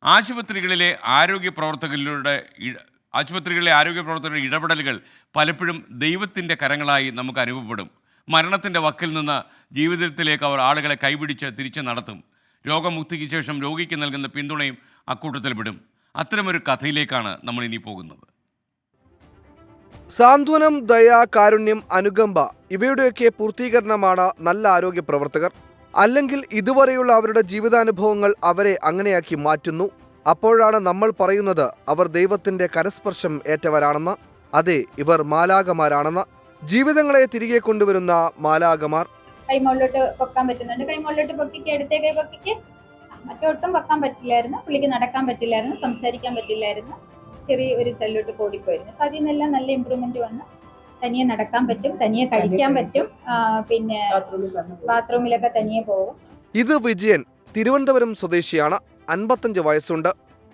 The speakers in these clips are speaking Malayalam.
ആശുപത്രികളിലെ ആരോഗ്യ പ്രവർത്തകരുടെ ഇടപെടലുകൾ പലപ്പോഴും ദൈവത്തിൻ്റെ കരങ്ങളായി നമുക്ക് അനുഭവപ്പെടും. മരണത്തിൻ്റെ വക്കിൽ നിന്ന് ജീവിതത്തിലേക്ക് അവർ ആളുകളെ കൈപിടിച്ച് തിരിച്ചു നടത്തും. രോഗമുക്തിക്ക് ശേഷം രോഗിക്ക് നൽകുന്ന പിന്തുണയും അക്കൂട്ടത്തിൽ വിടും. അത്തരമൊരു കഥയിലേക്കാണ് നമ്മൾ ഇനി പോകുന്നത്. സാന്ത്വനം, ദയ, കാരുണ്യം, അനുകമ്പ ഇവയുടെയൊക്കെ പൂർത്തീകരണമാണ് നല്ല ആരോഗ്യ പ്രവർത്തകർ. അല്ലെങ്കിൽ ഇതുവരെയുള്ള അവരുടെ ജീവിതാനുഭവങ്ങൾ അവരെ അങ്ങനെയാക്കി മാറ്റുന്നു. അപ്പോഴാണ് നമ്മൾ പറയുന്നത് അവർ ദൈവത്തിന്റെ കരസ്പർശം ഏറ്റവരാണെന്ന്. അതെ, ഇവർ മാലാകമാരാണെന്ന്. ജീവിതങ്ങളെ തിരികെ കൊണ്ടുവരുന്ന മാലാകമാർ. കൈമോളിലോട്ട് പൊക്കാൻ പറ്റുന്നുണ്ട്. കൈമോളിലോട്ട് പൊക്കിക്ക്, അടുത്തേ കൈ പൊക്കിക്ക്. മറ്റൊട്ടും പൊക്കാൻ പറ്റില്ലായിരുന്നു. പുള്ളിക്ക് നടക്കാൻ പറ്റില്ലായിരുന്നു, സംസാരിക്കാൻ പറ്റില്ലായിരുന്നു. ചെറിയ ഒരു സെല്ലോട്ട് കൂടിപ്പോയിരുന്നു. അപ്പം അതിൽ നിന്നെല്ലാം നല്ല ഇമ്പ്രൂവ്മെന്റ് വന്ന് തനിയെ നടക്കാൻ പറ്റും, തനിയെ കഴിക്കാൻ പറ്റും, പിന്നെ ബാത്റൂമിലൊക്കെ തനിയെ പോകും. ഇത് വിജയൻ, തിരുവനന്തപുരം സ്വദേശിയാണ്. 55 വയസ്സുണ്ട്.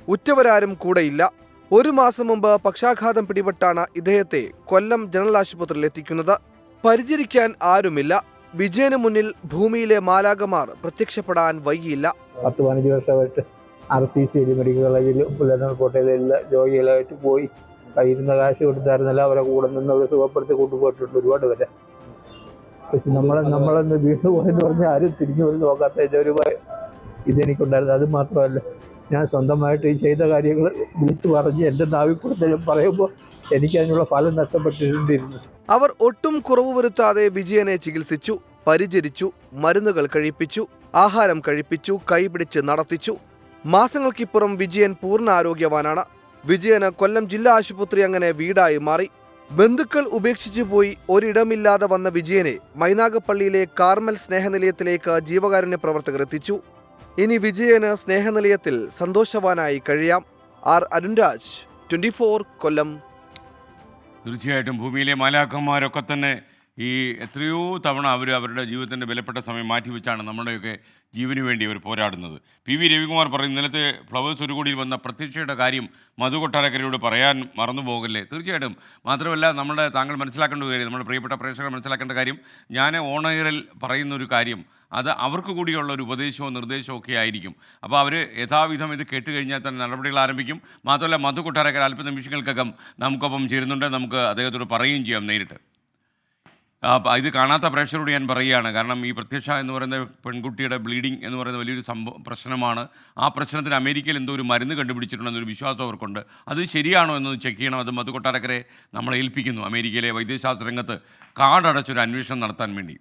ഉറ്റവരാരും കൂടെയില്ല. 1 മാസം മുമ്പ് പക്ഷാഘാതം പിടിപെട്ടാണ് ഇദ്ദേഹത്തെ കൊല്ലം ജനറൽ ആശുപത്രിയിൽ എത്തിക്കുന്നത്. പരിചരിക്കാൻ ആരുമില്ല. വിജയന് മുന്നിൽ ഭൂമിയിലെ മാലാകമാർ പ്രത്യക്ഷപ്പെടാൻ വൈകിയില്ല. 10-15 വർഷമായിട്ട് RCC മെഡിക്കൽ കോളേജിൽ കോട്ടയിലെല്ലാം രോഗികളായിട്ട് പോയി. കയ്യിരുന്ന കാശ് കൊടുത്തായിരുന്നല്ല അവരെ കൂടെ നിന്ന് അവരെ സുഖപ്പെടുത്തി കൊണ്ടുപോയിട്ടുണ്ട് ഒരുപാട് പേരെ. പക്ഷെ നമ്മളെന്ന് വീണ്ടും പോയെന്ന് പറഞ്ഞാൽ ആരും തിരിഞ്ഞു പോലും നോക്കാത്ത ഒരു ഇതെനിക്കുണ്ടായിരുന്നു. അത് മാത്രമല്ല, ഞാൻ സ്വന്തമായിട്ട് ഈ ചെയ്ത കാര്യങ്ങൾ വിളിച്ചു പറഞ്ഞ് എൻ്റെ നാവിപ്പുറത്തേലും പറയുമ്പോൾ എനിക്ക് അതിനുള്ള ഫലം നഷ്ടപ്പെട്ടിരുന്നു. അവർ ഒട്ടും കുറവ് വരുത്താതെ വിജയനെ ചികിത്സിച്ചു, പരിചരിച്ചു, മരുന്നുകൾ കഴിപ്പിച്ചു, ആഹാരം കഴിപ്പിച്ചു, കൈപിടിച്ച് നടത്തിച്ചു. മാസങ്ങൾക്കിപ്പുറം വിജയൻ പൂർണ്ണ ആരോഗ്യവാനാണ്. വിജയന് കൊല്ലം ജില്ലാ ആശുപത്രി അങ്ങനെ വീടായി മാറി. ബന്ധുക്കൾ ഉപേക്ഷിച്ചു പോയി ഒരിടമില്ലാതെ വന്ന വിജയനെ മൈനാഗപ്പള്ളിയിലെ കാർമൽ സ്നേഹനിലയത്തിലേക്ക് ജീവകാരുണ്യ പ്രവർത്തകർ എത്തിച്ചു. ഇനി വിജയന് സ്നേഹനിലയത്തിൽ സന്തോഷവാനായി കഴിയാം. അരുൺരാജ്, 24 കൊല്ലം. തീർച്ചയായിട്ടും ഭൂമിയിലെ മാലാഖമാരൊക്കെ തന്നെ ഈ എത്രയോ തവണ അവരുടെ ജീവിതത്തിൻ്റെ വിലപ്പെട്ട സമയം മാറ്റിവെച്ചാണ് നമ്മുടെയൊക്കെ ജീവന് വേണ്ടി അവർ പോരാടുന്നത്. PV രവികുമാർ പറയും, ഇന്നലത്തെ ഫ്ലവേഴ്സ് ഒരു കോടിയിൽ വന്ന പ്രത്യക്ഷയുടെ കാര്യം മധു കൊട്ടാരക്കരയോട് പറയാൻ മറന്നുപോകല്ലേ. തീർച്ചയായിട്ടും. മാത്രമല്ല, താങ്കൾ മനസ്സിലാക്കേണ്ട കാര്യം, നമ്മുടെ പ്രിയപ്പെട്ട പ്രേക്ഷകർ മനസ്സിലാക്കേണ്ട കാര്യം, ഞാൻ ഓൺ എയറിൽ പറയുന്നൊരു കാര്യം അത് അവർക്ക് കൂടിയുള്ള ഒരു ഉപദേശമോ നിർദ്ദേശമോ ഒക്കെ ആയിരിക്കും. അപ്പോൾ അവർ യഥാവിധം ഇത് കേട്ടുകഴിഞ്ഞാൽ തന്നെ നടപടികൾ ആരംഭിക്കും. മാത്രമല്ല, മധു കൊട്ടാരക്കര അല്പനിമിഷങ്ങൾക്കകം നമുക്കൊപ്പം ചേരുന്നുണ്ട്. നമുക്ക് അദ്ദേഹത്തോട് പറയുകയും ചെയ്യാം നേരിട്ട്. ഇത് കാണാത്ത പ്രേക്ഷകരോട് ഞാൻ പറയുകയാണ്. കാരണം ഈ പ്രത്യക്ഷ എന്ന് പറയുന്ന പെൺകുട്ടിയുടെ ബ്ലീഡിങ് എന്ന് പറയുന്ന വലിയൊരു പ്രശ്നമാണ്. ആ പ്രശ്നത്തിന് അമേരിക്കയിൽ എന്തോ ഒരു മരുന്ന് കണ്ടുപിടിച്ചിട്ടുണ്ടെന്നൊരു വിശ്വാസം അവർക്കുണ്ട്. അത് ശരിയാണോ എന്ന് ചെക്ക് ചെയ്യണം. അത് മധു കൊട്ടാരക്കരെ നമ്മളെ ഏൽപ്പിക്കുന്നു. അമേരിക്കയിലെ വൈദ്യശാസ്ത്ര രംഗത്ത് കാടടച്ചൊരു അന്വേഷണം നടത്താൻ വേണ്ടി.